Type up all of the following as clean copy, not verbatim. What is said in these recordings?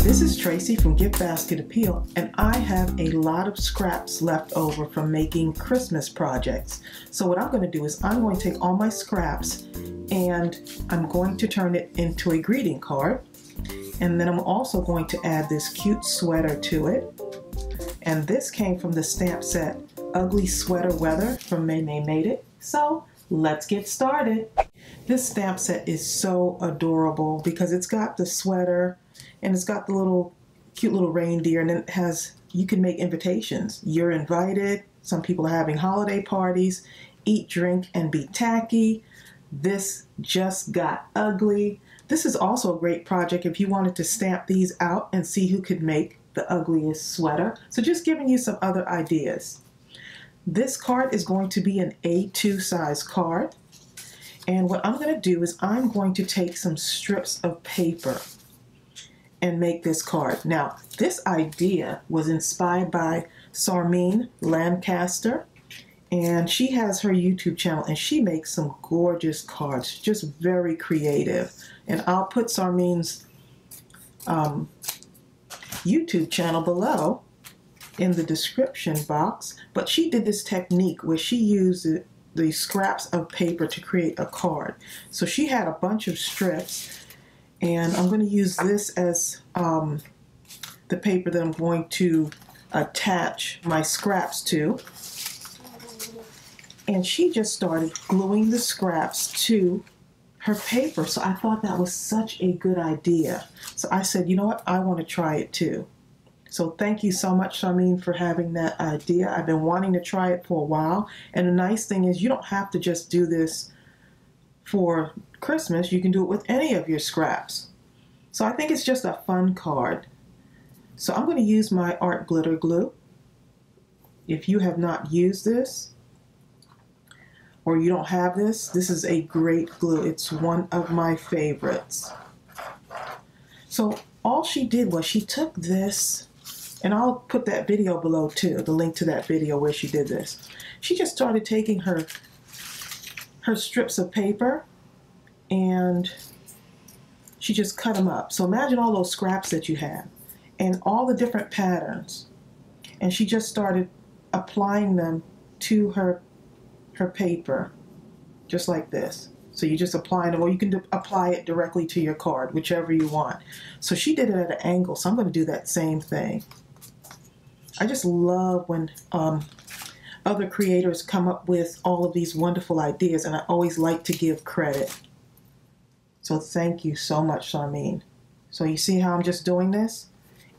This is Tracey from GiftBasketAppeal, and I have a lot of scraps left over from making Christmas projects. So what I'm going to do is I'm going to take all my scraps and I'm going to turn it into a greeting card. And then I'm also going to add this cute sweater to it. And this came from the stamp set Ugly Sweater Weather from Maymay Made It. So let's get started. This stamp set is so adorable because it's got the sweater and it's got the little cute little reindeer, and it has, you can make invitations. You're invited. Some people are having holiday parties. Eat, drink, and be tacky. This just got ugly. This is also a great project if you wanted to stamp these out and see who could make the ugliest sweater. So just giving you some other ideas. This card is going to be an A2 size card. And what I'm going to do is I'm going to take some strips of paper and make this card. Now, this idea was inspired by Sarmeen Lancaster, and she has her YouTube channel and she makes some gorgeous cards, just very creative. And I'll put Sarmeen's YouTube channel below in the description box. But she did this technique where she used the scraps of paper to create a card. So she had a bunch of strips, and I'm going to use this as the paper that I'm going to attach my scraps to. And she just started gluing the scraps to her paper. So I thought that was such a good idea. So I said, you know what, I want to try it too. So thank you so much, Sarmeen, for having that idea. I've been wanting to try it for a while. And the nice thing is you don't have to just do this for Christmas. You can do it with any of your scraps. So I think it's just a fun card. So I'm going to use my art glitter glue. If you have not used this, or you don't have this, this is a great glue. It's one of my favorites. So all she did was she took this, and I'll put that video below too, the link to that video where she did this. She just started taking her strips of paper and she just cut them up. So imagine all those scraps that you have and all the different patterns. And she just started applying them to her paper, just like this. So you just apply them, or you can apply it directly to your card, whichever you want. So she did it at an angle, so I'm going to do that same thing. I just love when other creators come up with all of these wonderful ideas, and I always like to give credit. So thank you so much, Sarmeen. So you see how I'm just doing this?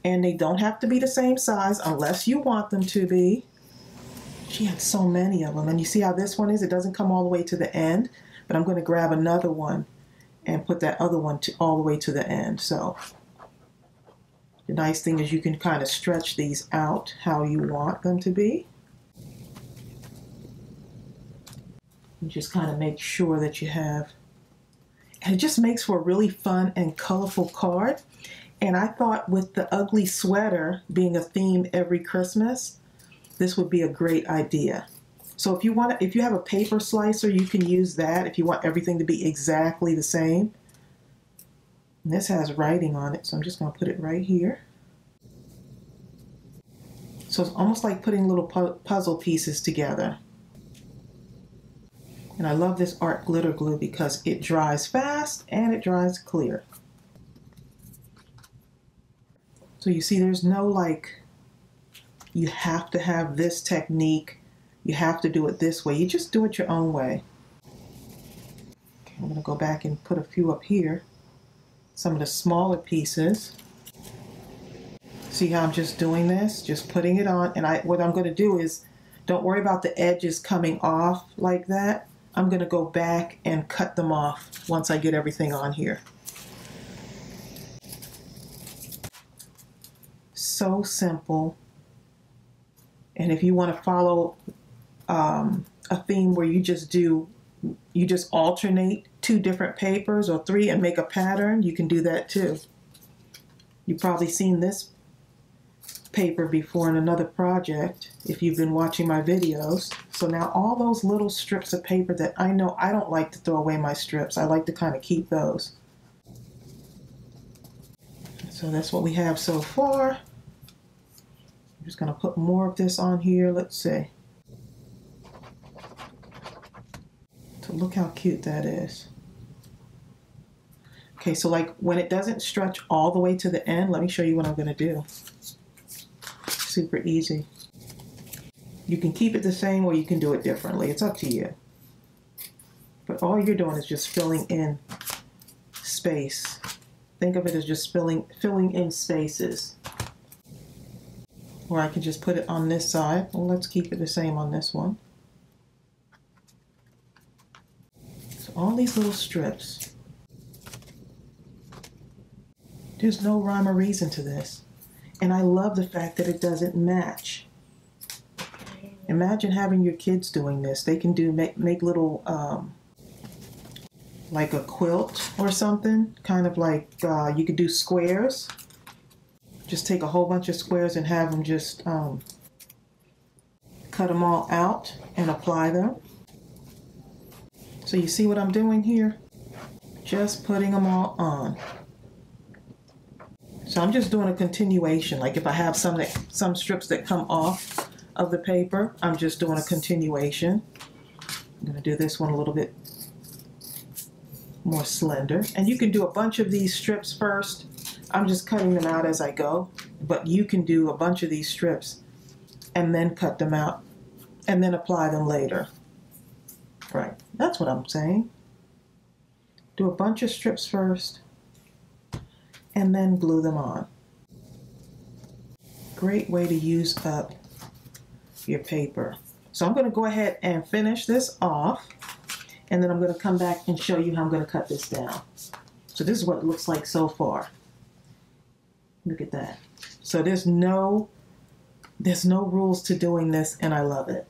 And they don't have to be the same size unless you want them to be. She had so many of them. And you see how this one is? It doesn't come all the way to the end. But I'm going to grab another one and put that other one all the way to the end. So the nice thing is you can kind of stretch these out how you want them to be. And just kind of make sure that you have. And it just makes for a really fun and colorful card. And I thought with the ugly sweater being a theme every Christmas, this would be a great idea. So if you have a paper slicer, you can use that if you want everything to be exactly the same. And this has writing on it, so I'm just going to put it right here. So it's almost like putting little puzzle pieces together. And I love this art glitter glue because it dries fast and it dries clear. So you see there's no like, you have to have this technique. You have to do it this way. You just do it your own way. Okay, I'm going to go back and put a few up here. Some of the smaller pieces. See how I'm just doing this? Just putting it on. And what I'm going to do is, don't worry about the edges coming off like that. I'm going to go back and cut them off once I get everything on here. So simple. And if you want to follow a theme where you just alternate 2 different papers or 3 and make a pattern, you can do that too. You've probably seen this paper before in another project if you've been watching my videos. So now all those little strips of paper that I know I don't like to throw away my strips. I like to kind of keep those. So that's what we have so far. I'm just going to put more of this on here. Let's see. So look how cute that is. Okay, so like when it doesn't stretch all the way to the end, let me show you what I'm going to do. Super easy. You can keep it the same or you can do it differently. It's up to you. But all you're doing is just filling in space. Think of it as just filling in spaces. Or I can just put it on this side. Well, let's keep it the same on this one. So all these little strips. There's no rhyme or reason to this. And I love the fact that it doesn't match. Imagine having your kids doing this. They can do make little, like a quilt or something. Kind of like you could do squares. Just take a whole bunch of squares and have them just cut them all out and apply them. So you see what I'm doing here? Just putting them all on. So I'm just doing a continuation. Like if I have some strips that come off of the paper, I'm just doing a continuation. I'm going to do this one a little bit more slender. And you can do a bunch of these strips first. I'm just cutting them out as I go. But you can do a bunch of these strips and then cut them out and then apply them later. Right, that's what I'm saying. Do a bunch of strips first and then glue them on. Great way to use up your paper. So I'm going to go ahead and finish this off, and then I'm going to come back and show you how I'm going to cut this down. So this is what it looks like so far. Look at that. So there's no rules to doing this, and I love it.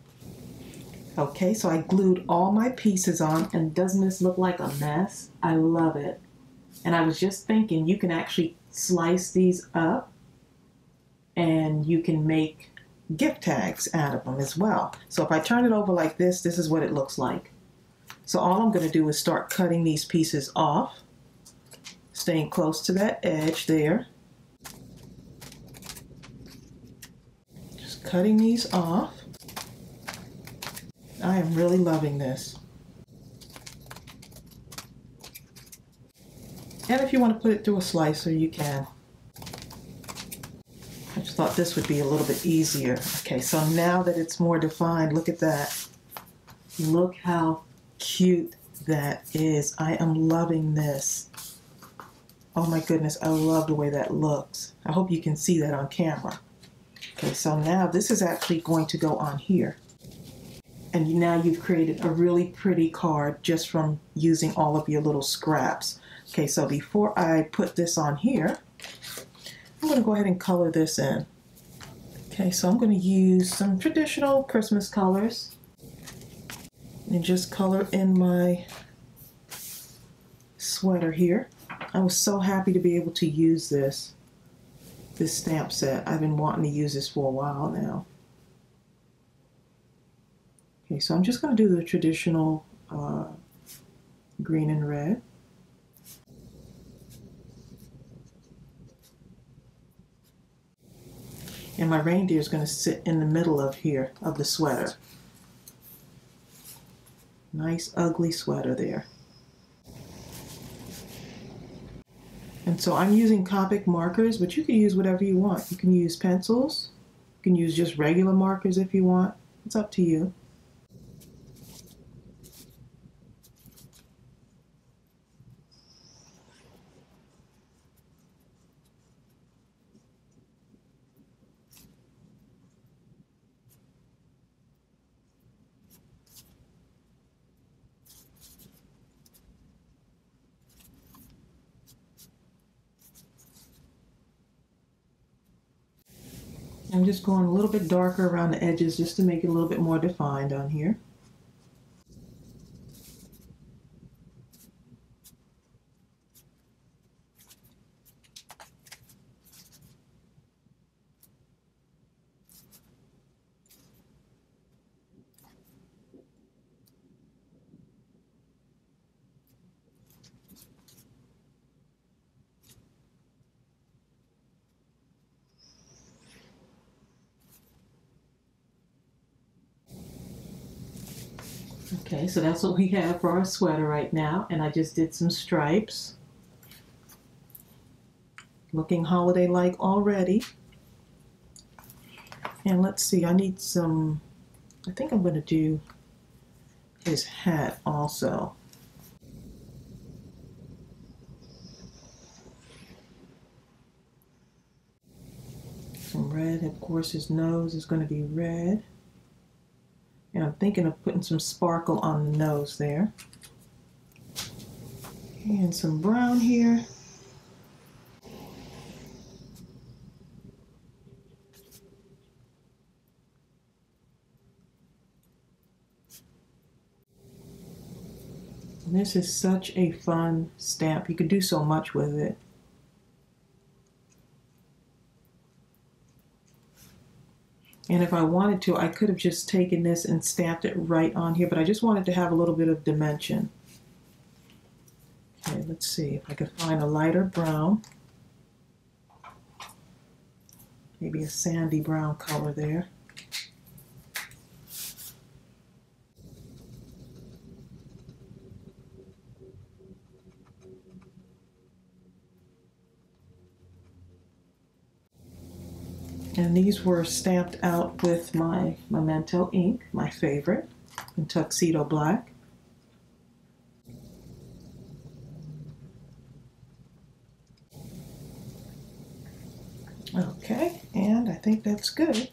Okay, so I glued all my pieces on, and doesn't this look like a mess? I love it. And I was just thinking you can actually slice these up and you can make gift tags out of them as well. So if I turn it over like this, this is what it looks like. So all I'm going to do is start cutting these pieces off, staying close to that edge there. Just cutting these off. I am really loving this. And if you want to put it through a slicer, you can. I just thought this would be a little bit easier. Okay, so now that it's more defined, look at that. Look how cute that is. I am loving this. Oh my goodness, I love the way that looks. I hope you can see that on camera. Okay, so now this is actually going to go on here. And now you've created a really pretty card just from using all of your little scraps. Okay, so before I put this on here, I'm going to go ahead and color this in. Okay, so I'm going to use some traditional Christmas colors and just color in my sweater here. I was so happy to be able to use this stamp set. I've been wanting to use this for a while now. Okay, so I'm just going to do the traditional green and red. And my reindeer is going to sit in the middle of here, of the sweater. Nice ugly sweater there. And so I'm using Copic markers, but you can use whatever you want. You can use pencils. You can use just regular markers if you want. It's up to you. I'm just going a little bit darker around the edges just to make it a little bit more defined on here. Okay, so that's what we have for our sweater right now, and I just did some stripes. Looking holiday-like already. And let's see, I need some, I think I'm going to do his hat also. Some red, of course his nose is going to be red. And I'm thinking of putting some sparkle on the nose there. And some brown here. And this is such a fun stamp. You can do so much with it. And if I wanted to, I could have just taken this and stamped it right on here, but I just wanted to have a little bit of dimension. Okay, let's see if I could find a lighter brown. Maybe a sandy brown color there. And these were stamped out with my Memento ink, my favorite, in Tuxedo Black. Okay, and I think that's good.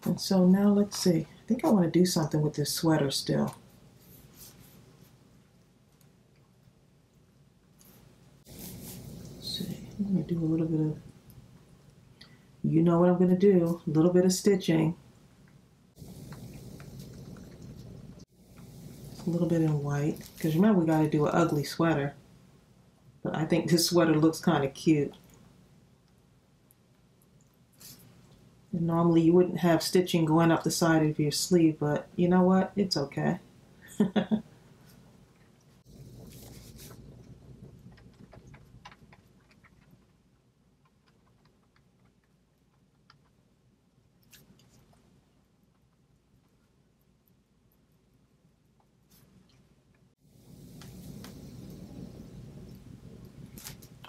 And so now let's see. I think I want to do something with this sweater still. Let's see, I'm going to do a little bit of, you know what I'm going to do, a little bit of stitching. A little bit in white, because remember we got to do an ugly sweater. But I think this sweater looks kind of cute. And normally you wouldn't have stitching going up the side of your sleeve, but you know what? It's okay.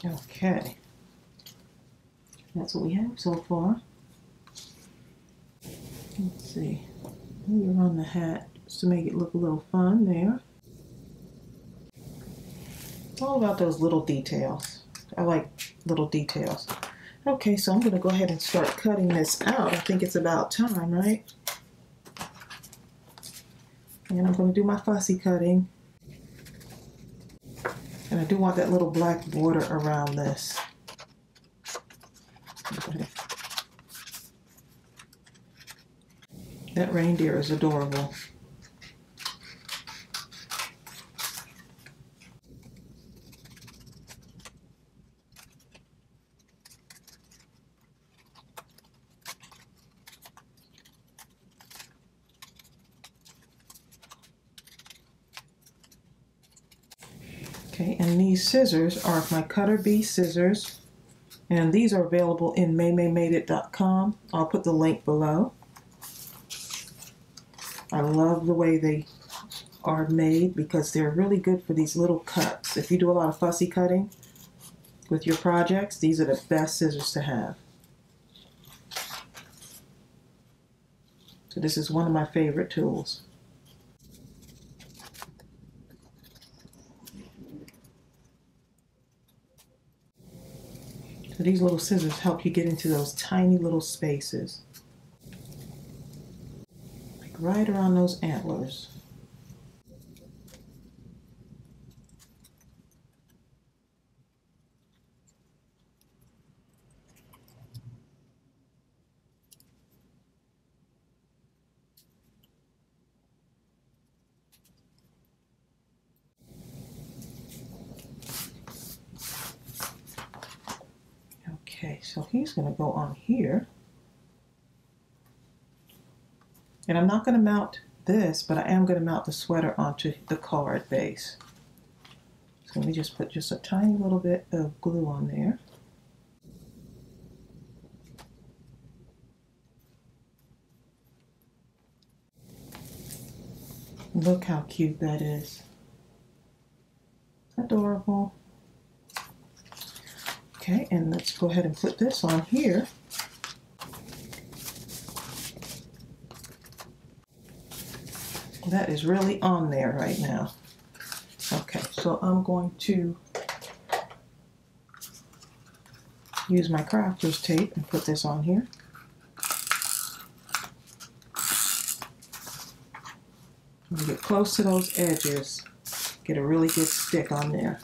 Okay. That's what we have so far. Let's see. Maybe around the hat just to make it look a little fun there. It's all about those little details. I like little details. Okay, so I'm going to go ahead and start cutting this out. I think it's about time, right? And I'm going to do my fussy cutting. And I do want that little black border around this. Okay. That reindeer is adorable. Okay, and these scissors are my Cutter Bee scissors, and these are available in MaymayMadeIt.com. I'll put the link below. I love the way they are made because they're really good for these little cuts. If you do a lot of fussy cutting with your projects, these are the best scissors to have. So this is one of my favorite tools. So these little scissors help you get into those tiny little spaces. Like right around those antlers. Okay, so he's going to go on here. And I'm not going to mount this, but I am going to mount the sweater onto the card base. So let me just put just a tiny little bit of glue on there. Look how cute that is. Adorable. Okay, and let's go ahead and put this on here. That is really on there right now. Okay, so I'm going to use my crafter's tape and put this on here. When you get close to those edges, get a really good stick on there.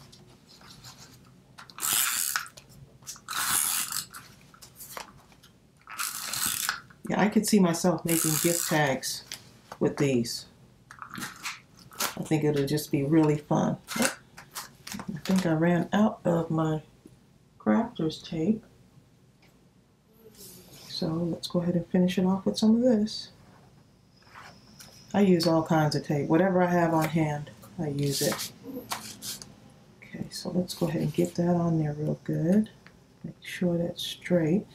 Yeah, I could see myself making gift tags with these. I think it'll just be really fun. Oh, I think I ran out of my crafter's tape. So let's go ahead and finish it off with some of this. I use all kinds of tape. Whatever I have on hand, I use it. Okay, so let's go ahead and get that on there real good. Make sure that's straight.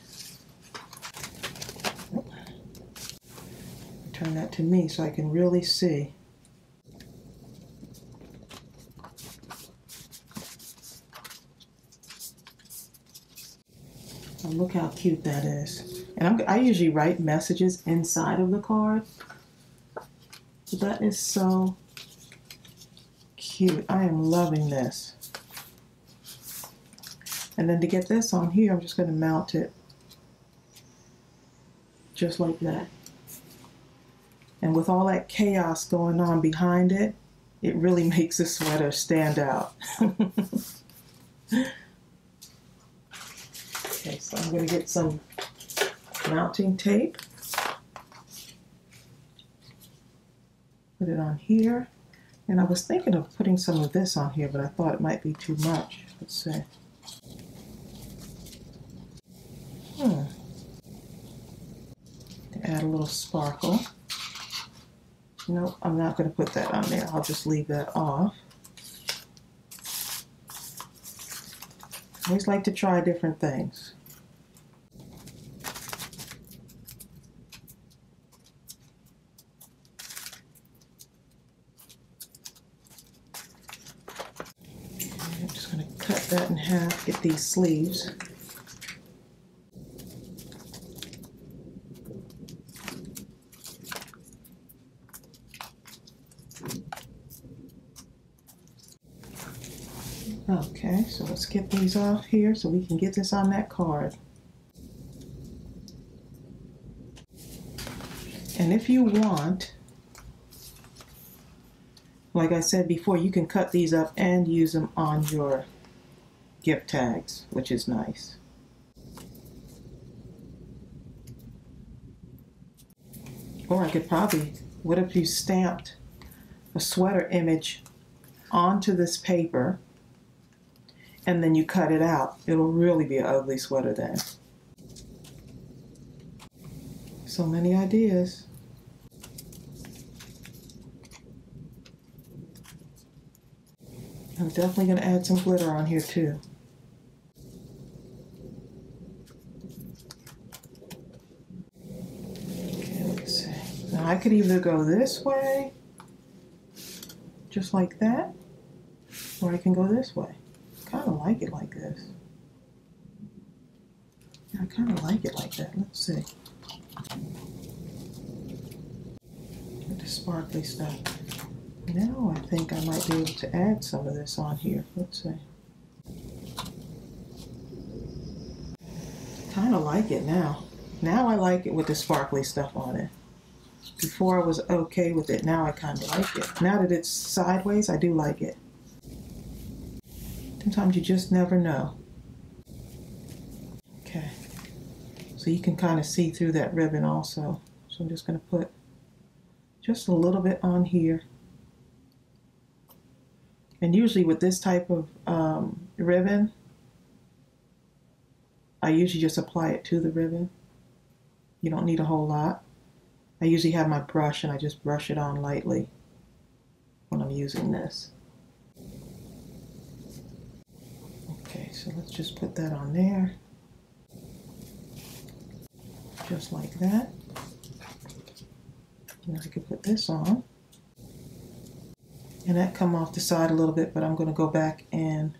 Turn that to me so I can really see. Oh, look how cute that is. And I usually write messages inside of the card. So that is so cute. I am loving this. And then to get this on here, I'm just going to mount it just like that. And with all that chaos going on behind it, it really makes the sweater stand out. Okay, so I'm going to get some mounting tape. Put it on here. And I was thinking of putting some of this on here, but I thought it might be too much. Let's see. Add a little sparkle. Nope, I'm not going to put that on there. I'll just leave that off. I always like to try different things. I'm just going to cut that in half, get these sleeves. Okay, so let's get these off here so we can get this on that card. And if you want, like I said before, you can cut these up and use them on your gift tags, which is nice. Or I could probably, what if you stamped a sweater image onto this paper and then you cut it out? It'll really be an ugly sweater then. So many ideas. I'm definitely going to add some glitter on here too. Okay, let's see. Now I could either go this way, just like that, or I can go this way. I kind of like it like this. Yeah, I kind of like it like that. Let's see. Get the sparkly stuff. Now I think I might be able to add some of this on here. Let's see. Kind of like it now. Now I like it with the sparkly stuff on it. Before I was okay with it. Now I kind of like it. Now that it's sideways, I do like it. Sometimes you just never know. Okay. So you can kind of see through that ribbon also. So I'm just going to put just a little bit on here. And usually with this type of ribbon, I usually just apply it to the ribbon. You don't need a whole lot. I usually have my brush and I just brush it on lightly when I'm using this. Okay, so let's just put that on there. Just like that. Now I can put this on. And that come off the side a little bit, but I'm going to go back and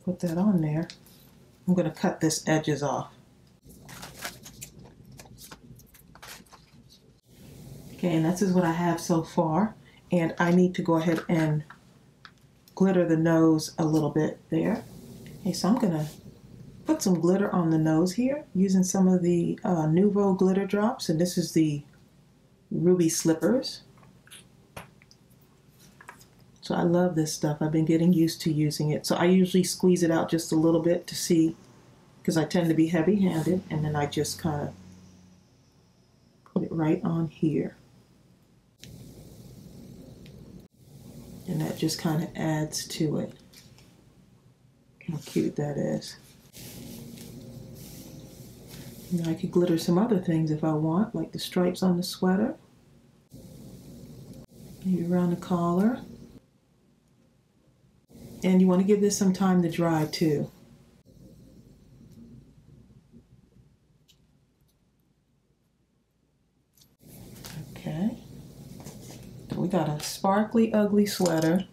put that on there. I'm going to cut this edges off. Okay, and this is what I have so far. And I need to go ahead and glitter the nose a little bit there. Okay, so I'm going to put some glitter on the nose here using some of the Nouveau glitter drops. And this is the Ruby Slippers. So I love this stuff. I've been getting used to using it. So I usually squeeze it out just a little bit to see, because I tend to be heavy-handed, and then I just kind of put it right on here. And that just kind of adds to it. How cute that is. Now I could glitter some other things if I want, like the stripes on the sweater. Maybe around the collar. And you want to give this some time to dry too. Okay. So we got a sparkly, ugly sweater.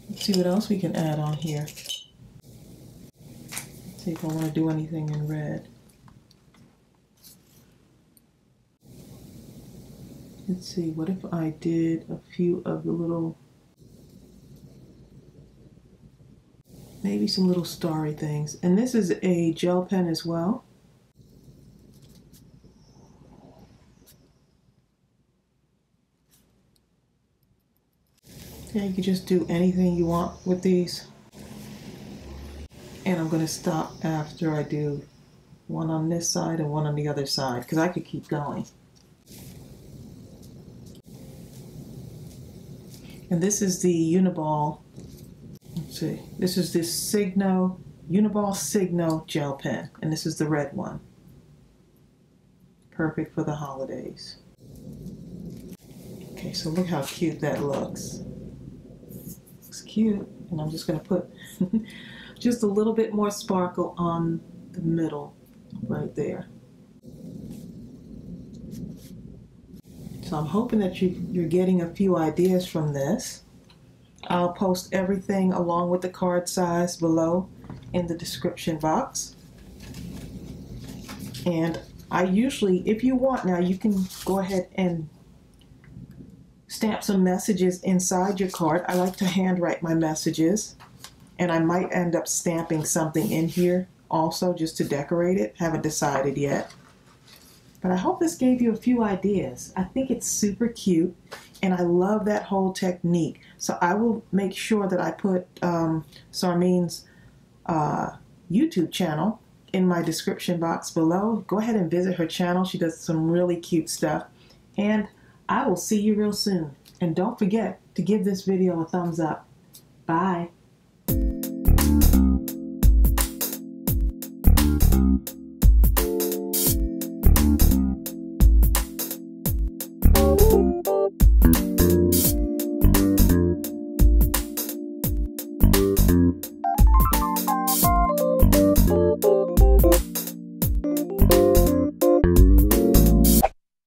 Let's see what else we can add on here. See if I want to do anything in red. Let's see, what if I did a few of the little, maybe some little starry things. And this is a gel pen as well. Okay, you can just do anything you want with these. And I'm going to stop after I do one on this side and one on the other side, because I could keep going. And this is the Uniball, let's see, this is this Signo, Uniball Signo gel pen, and this is the red one. Perfect for the holidays. Okay, so look how cute that looks. Looks cute, and I'm just going to put just a little bit more sparkle on the middle right there. So I'm hoping that you're getting a few ideas from this. I'll post everything along with the card size below in the description box. And I usually, if you want now, you can go ahead and stamp some messages inside your card. I like to handwrite my messages, and I might end up stamping something in here also just to decorate it. Haven't decided yet. But I hope this gave you a few ideas. I think it's super cute, and I love that whole technique. So I will make sure that I put Sarmine's YouTube channel in my description box below. Go ahead and visit her channel. She does some really cute stuff. And I will see you real soon. And don't forget to give this video a thumbs up. Bye.